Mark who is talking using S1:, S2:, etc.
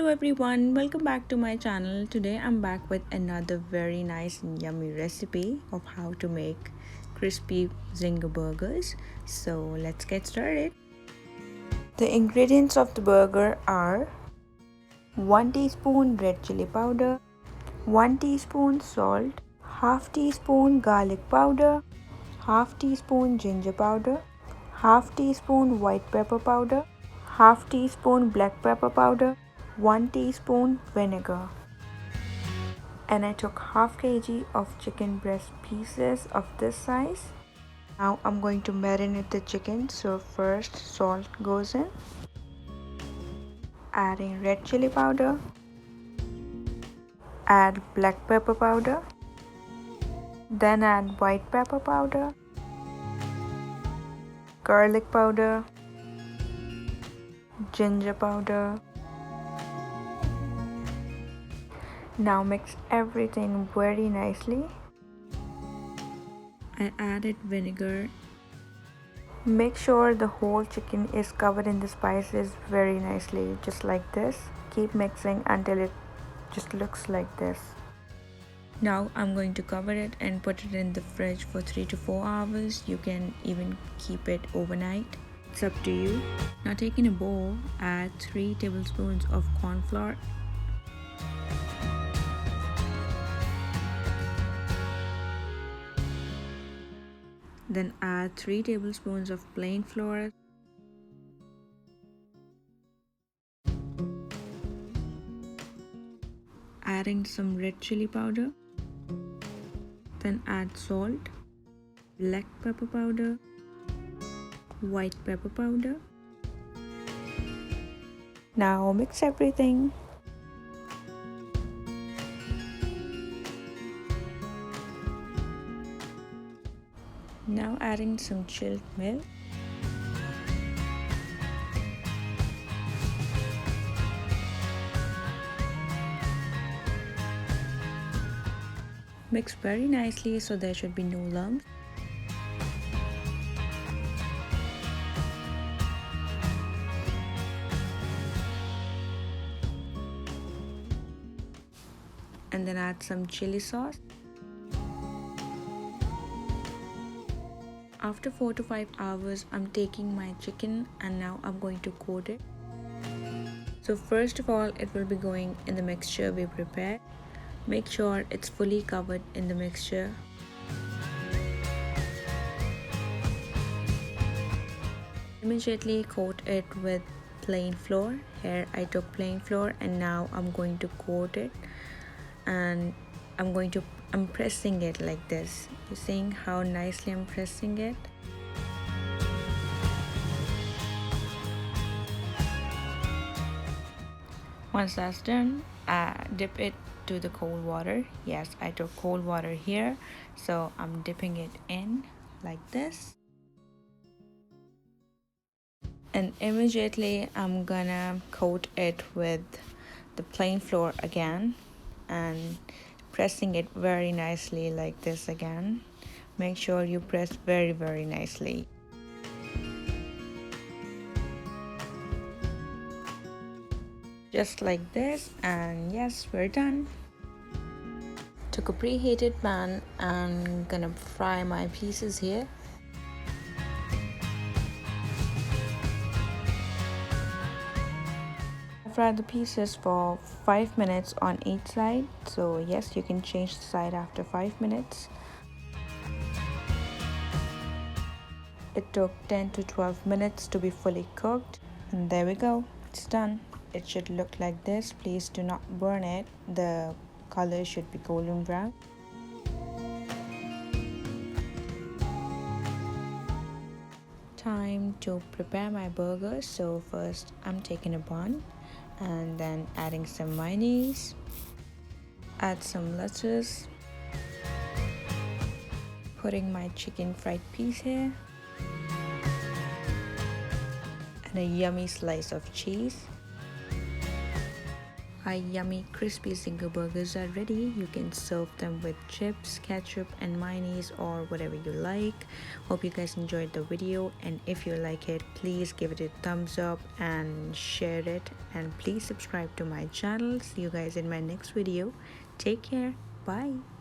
S1: Hello everyone, welcome back to my channel. Today I'm back with another very nice and yummy recipe of how to make crispy zinger burgers. So let's get started. The ingredients of the burger are 1 teaspoon red chili powder, 1 teaspoon salt, half teaspoon garlic powder, half teaspoon ginger powder, half teaspoon white pepper powder, half teaspoon black pepper powder, 1 teaspoon vinegar. And I took half kg of chicken breast pieces of this size. Now I'm going to marinate the chicken. So first salt goes in, adding red chili powder, add black pepper powder, then add white pepper powder, garlic powder, ginger powder. Now mix everything very nicely. I added vinegar. Make sure the whole chicken is covered in the spices very nicely, just like this. Keep mixing until it just looks like this. Now I'm going to cover it and put it in the fridge for 3 to 4 hours. You can even keep it overnight. It's up to you. Now take in a bowl, add 3 tablespoons of corn flour. Then add 3 tablespoons of plain flour. Adding some red chili powder. Then add salt, black pepper powder, white pepper powder. Now mix everything. Now adding some chilled milk. Mix very nicely so there should be no lumps. And then add some chili sauce. After 4 to 5 hours, I'm taking my chicken and now I'm going to coat it. So first of all, it will be going in the mixture we prepared. Make sure it's fully covered in the mixture. Immediately coat it with plain flour. Here I took plain flour and now I'm going to coat it, and I'm pressing it like this. You're seeing how nicely I'm pressing it. Once that's done, dip it to the cold water. Yes, I took cold water here, so I'm dipping it in like this. And immediately I'm gonna coat it with the plain flour again and pressing it very nicely like this again. Make sure you press very nicely. Just like this, and yes, we're done. Took a preheated pan and gonna fry my pieces here. Fry the pieces for 5 minutes on each side. So yes, you can change the side after 5 minutes. It took 10 to 12 minutes to be fully cooked, and there we go, it's done. It should look like this. Please do not burn it. The color should be golden brown. Time to prepare my burger. So first I'm taking a bun and then adding some mayonnaise, add some lettuce, putting my chicken fried piece here, and a yummy slice of cheese. Our yummy crispy Zinger burgers are ready. You can serve them with chips, ketchup and mayonnaise or whatever you like. Hope you guys enjoyed the video, and if you like it, please give it a thumbs up and share it, and please subscribe to my channel. See you guys in my next video. Take care. Bye.